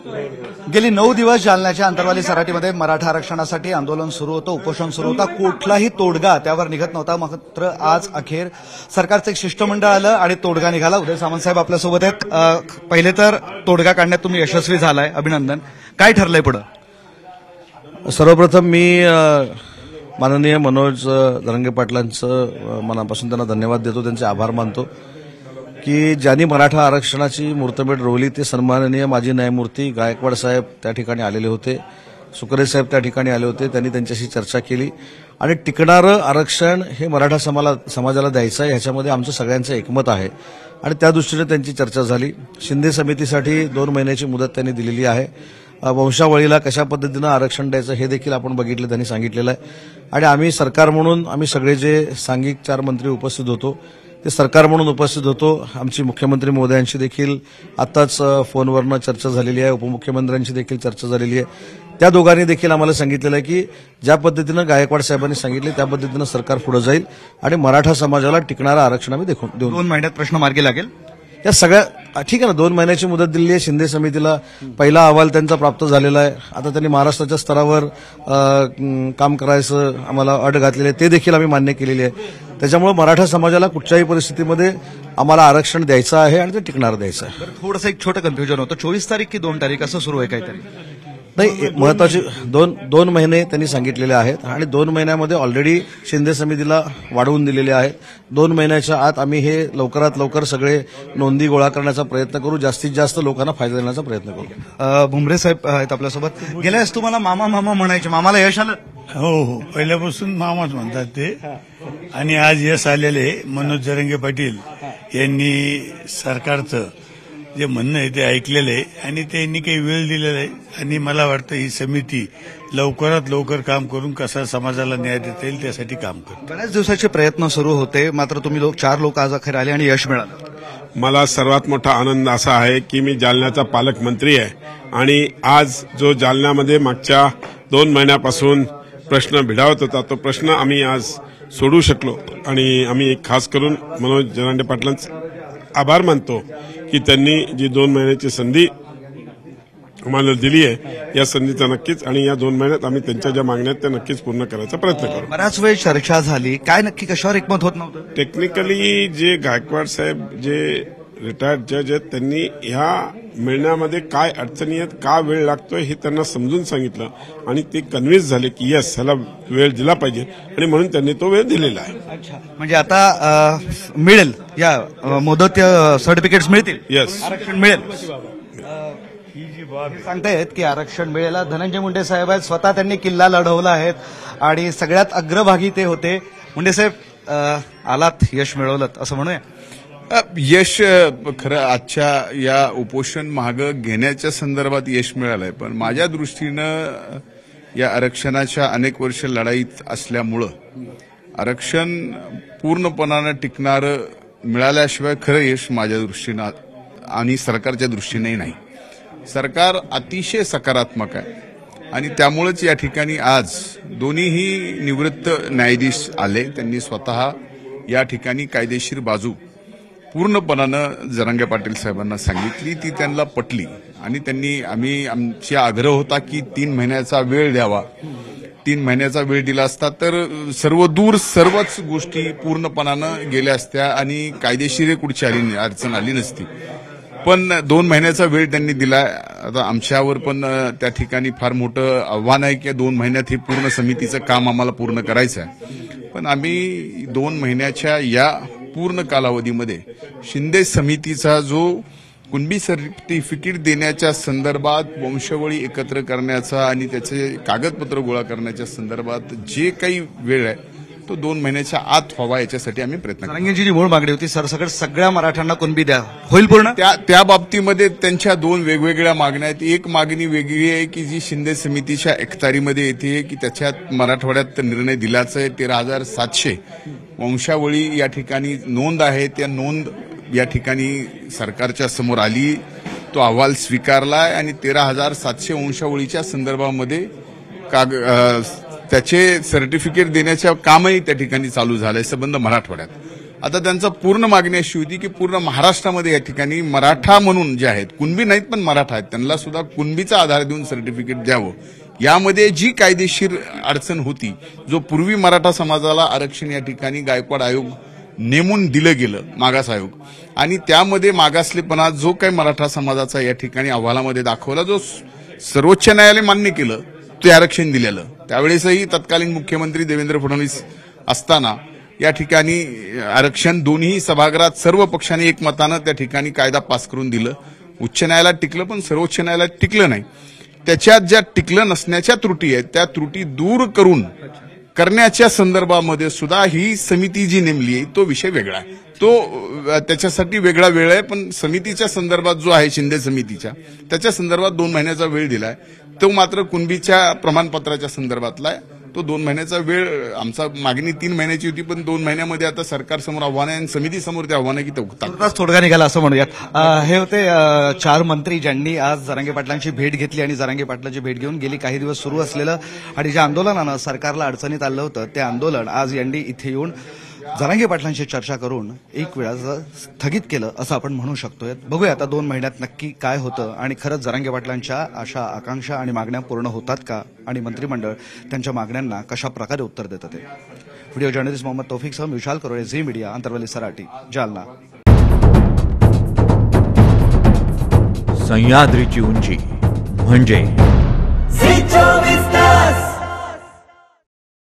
गेली 9 दिवस जालन्याच्या अंतरवाली सराटीमध्ये मराठा आरक्षणासाठी आंदोलन सुरू होतं, उपोषण सुरू होता. कुठलाही तोडगा त्यावर निघत नव्हता. मात्र आज अखेर सरकारचं एक शिष्टमंडळ आलं आणि तोडगा निघाला. उदय सामंत साहेब आपल्यासोबत आहेत. पहिले तर तोडगा काढण्यात तुम्ही यशस्वी झालाय, अभिनंदन. काय ठरलंय पुढं? सर्वप्रथम मी माननीय मनोज जरांगे पाटलांचं मनापासून त्यांना धन्यवाद देतो, त्यांचे आभार मानतो की ज्यांनी मराठा आरक्षणाची मुहूर्तमेढ रोवली ते सन्माननीय माजी न्यायमूर्ती गायकवाड साहेब त्या ठिकाणी आलेले होते, सुकरे साहेब त्या ठिकाणी आले होते. त्यांनी त्यांच्याशी चर्चा केली आणि टिकणारं आरक्षण हे मराठा समाजाला द्यायचं आहे, ह्याच्यामध्ये आमचं सगळ्यांचं एकमत आहे आणि त्या दृष्टीने त्यांची चर्चा झाली. शिंदे समितीसाठी 2 महिन्याची मुदत त्यांनी दिलेली आहे. वंशावळीला कशा पद्धतीनं आरक्षण द्यायचं हे देखील आपण बघितलं, त्यांनी सांगितलेलं आहे. आणि आम्ही सरकार म्हणून आम्ही सगळे जे सांघिक 4 मंत्री उपस्थित होतो ते सरकार म्हणून उपस्थित होतो. आमची मुख्यमंत्री महोदयांशी देखील आताच फोनवरनं चर्चा झालेली आहे, उपमुख्यमंत्र्यांशी देखील चर्चा झालेली आहे. त्या दोघांनी देखील आम्हाला सांगितलेलं आहे की ज्या पद्धतीनं गायकवाड साहेबांनी सांगितले त्या पद्धतीनं सरकार पुढे जाईल आणि मराठा समाजाला टिकणारं आरक्षण आम्ही देऊ. 2 महिन्यात प्रश्न मार्गी लागेल. या सगळ्या ठीक आहे ना. 2 महिन्याची मुदत दिली आहे. शिंदे समितीला पहिला अहवाल त्यांचा प्राप्त झालेला आहे. आता त्यांनी महाराष्ट्राच्या स्तरावर काम करायचं आम्हाला अट घातलेली आहे, ते देखील आम्ही मान्य केलेली आहे. त्याच्यामुळे मराठा समाजाला कुठच्याही परिस्थितीमध्ये आम्हाला आरक्षण द्यायचं आहे आणि ते टिकणार द्यायचं आहे. थोडंसं एक छोटं कन्फ्युजन होतं, 24 तारीख की 2 तारीख असं सुरू आहे काहीतरी? नाही, महत्वाचे 2 महिने त्यांनी सांगितलेले आहेत आणि 2 महिन्यामध्ये ऑलरेडी शिंदे समितीला वाढवून दिलेले आहेत. 2 महिन्याच्या आत आम्ही हे लवकरात लवकर सगळे नोंदी गोळा करण्याचा प्रयत्न करू, जास्तीत जास्त लोकांना फायदा देण्याचा प्रयत्न करू. भुमरे साहेब आहेत आपल्यासोबत. गेल्यास तुम्हाला मामा मामा म्हणायचे, मामाला यश आलं? हो, पहिल्यापासून मामाच म्हणतात ते. आणि आज यश आलेले मनोज जरांगे पाटील यांनी सरकारचं जे म्हणणं आहे ते ऐकलेलं आहे आणि त्यांनी काही वेळ दिलेला आहे आणि मला वाटतं ही समिती लवकरात लवकर काम करून कसा समाजाला न्याय देता येईल त्यासाठी काम करतो. बऱ्याच दिवसाचे प्रयत्न सुरू होते, मात्र तुम्ही 4 लोक आज अखेर आले आणि यश मिळालं. मला सर्वात मोठा आनंद असा आहे की मी जालन्याचा पालकमंत्री आहे आणि आज जो जालन्यामध्ये मागच्या 2 महिन्यापासून प्रश्न भिडावत होता तो प्रश्न आम्ही आज सोडवू शकलो आणि आम्ही खास करून मनोज जरांगे पाटलांचे आभार मानतो की त्यांनी जी 2 महिन्याची संधी आम्हाला दिली आहे, या संधीचा नक्कीच आणि या 2 महिन्यात आम्ही त्यांच्या ज्या मागण्या आहेत त्या नक्कीच पूर्ण करायचा प्रयत्न करू. बराच वेळ चर्चा झाली, काय नक्की कशावर एकमत होत नव्हतं? टेक्निकली जे गायकवाड साहेब जे रिटायर्ड जज आहेत त्यांनी ह्या मिळण्यामध्ये काय अडचणी आहेत, का वेळ लागतोय हे त्यांना समजून सांगितलं आणि ते कन्व्हिन्स झाले की यस ह्याला वेळ दिला पाहिजे आणि म्हणून त्यांनी तो वेळ दिलेला आहे. अच्छा, म्हणजे आता मिळेल, या मुदत सर्टिफिकेट्स मिळतील, यस आरक्षण मिळेल सांगतायत की आरक्षण मिळेल. धनंजय मुंडे साहेब आहेत, स्वतः त्यांनी किल्ला लढवला आहे आणि सगळ्यात अग्रभागी ते होते. मुंडे साहेब, आलात, यश मिळवलं असं म्हणूया. यश खरं आजच्या या उपोषण मागं घेण्याच्या संदर्भात यश मिळालंय, पण माझ्या दृष्टीनं या आरक्षणाच्या अनेक वर्ष लढाईत असल्यामुळं आरक्षण पूर्णपणानं टिकणारं मिळाल्याशिवाय खरं यश माझ्या दृष्टीनं आणि सरकारच्या दृष्टीनेही नाही. सरकार अतिशय सकारात्मक आहे आणि त्यामुळेच या ठिकाणी आज दोन्हीही निवृत्त न्यायाधीश आले. त्यांनी स्वतः या ठिकाणी कायदेशीर बाजू पूर्णपणानं जरांगे पाटील साहेबांना सांगितली, ती त्यांना पटली आणि त्यांनी आमचा आग्रह होता की 3 महिन्याचा वेळ द्यावा. 3 महिन्याचा वेळ दिला असता तर सर्वच गोष्टी पूर्णपणानं गेल्या असत्या आणि कायदेशीर कुठची अडचण आली नसती. पण 2 महिन्याचा वेळ त्यांनी दिला. आता आमच्यावर पण त्या ठिकाणी फार मोठं आव्हान आहे की 2 महिन्यात हे पूर्ण समितीचं काम आम्हाला पूर्ण करायचं आहे. पण आम्ही 2 महिन्याच्या या पूर्ण कालावधीमध्ये शिंदे समितीचा जो कुणबी सर्टिफिकेट देण्याच्या संदर्भात वंशावळी एकत्र करण्याचा आणि त्याचे कागदपत्र गोळा करण्याच्या संदर्भात जे काही वेळ आहे तो 2 महिन्याच्या आत व्हावा याच्यासाठी आम्ही प्रयत्न करू. जरांगेंची जी मूळ मागणी होती सरसकट सगळ्या मराठ्यांना कुणबी द्या, होईल पूर्ण? त्या बाबतीमध्ये त्यांच्या 2 वेगवेगळ्या मागण्या आहेत. एक मागणी वेगळी आहे की जी शिंदे समितीच्या एकतारीमध्ये येते की त्याच्यात मराठवाड्यात निर्णय दिलाच आहे. 13,700 वंशावळी या ठिकाणी नोंद आहे, त्या नोंद या ठिकाणी सरकारच्या समोर आली, तो अहवाल स्वीकारलाय आणि 13,700 वंशावळीच्या संदर्भामध्ये त्याचे सर्टिफिकेट देण्याच्या कामही त्या ठिकाणी चालू झालंय संबंध मराठवाड्यात. आता त्यांचा पूर्ण मागणी अशी होती की पूर्ण महाराष्ट्रामध्ये या ठिकाणी मराठा म्हणून जे आहेत, कुणबी नाहीत पण मराठा आहेत, त्यांना सुद्धा कुणबीचा आधार देऊन सर्टिफिकेट द्यावं. यामध्ये जी कायदेशीर अडचण होती, जो पूर्वी मराठा समाजाला आरक्षण या ठिकाणी गायकवाड आयोग नेमून दिलं गेलं, मागास आयोग, आणि त्यामध्ये मागासलेपणा जो काही मराठा समाजाचा या ठिकाणी अहवालामध्ये दाखवला, जो सर्वोच्च न्यायालय मान्य केलं, ते आरक्षण दिलेलं. त्यावेळेसही तत्कालीन मुख्यमंत्री देवेंद्र फडणवीस असताना या ठिकाणी आरक्षण दोन्ही सभागृहात सर्व पक्षांनी एकमतानं त्या ठिकाणी कायदा पास करून दिलं. उच्च न्यायालयात टिकलं, पण सर्वोच्च न्यायालयात टिकलं नाही. त्याच्यात ज्या टिकलं नसण्याच्या त्रुटी आहेत, त्या त्रुटी दूर करण्याच्या संदर्भामध्ये सुद्धा ही समिती जी नेमली आहे तो विषय वेगळा आहे. तो त्याच्यासाठी वेगळा वेळ आहे, पण समितीच्या संदर्भात जो आहे शिंदे समितीच्या, त्याच्या संदर्भात 2 महिन्याचा वेळ दिलाय. तो मात्र कुणबीच्या प्रमाणपत्राच्या संदर्भातला आहे. तो 2 महिन्याचा वेळ, आमचा मागणी 3 महिन्याची होती, पण 2 महिन्यामध्ये आता सरकारसमोर आव्हान आहे आणि समितीसमोर ते आव्हान आहे की तुर्तास तोडगा निघाला असं म्हणूयात. हे होते 4 मंत्री ज्यांनी आज जरांगे पाटलांची भेट घेतली आणि जरांगे पाटलांची भेट घेऊन गेली काही दिवस सुरू असलेलं आणि ज्या आंदोलनानं सरकारला अडचणीत आणलं होतं ते आंदोलन आज यांनी इथे येऊन जरांगे पाटलांशी चर्चा करून एक वेळा स्थगित केलं असं आपण म्हणू शकतोय. बघूया आता 2 महिन्यात नक्की काय होतं आणि खरंच जरांगे पाटलांच्या आशा, आकांक्षा आणि मागण्या पूर्ण होतात का आणि मंत्रिमंडळ त्यांच्या मागण्यांना कशा प्रकारे उत्तर देतं ते. व्हिडिओ जर्नलिस्ट मोहम्मद तौफिकसह विशाल करोळे, झी मीडिया, आंतरवली सराटी, जालना. सह्याद्रीची उंची म्हणजे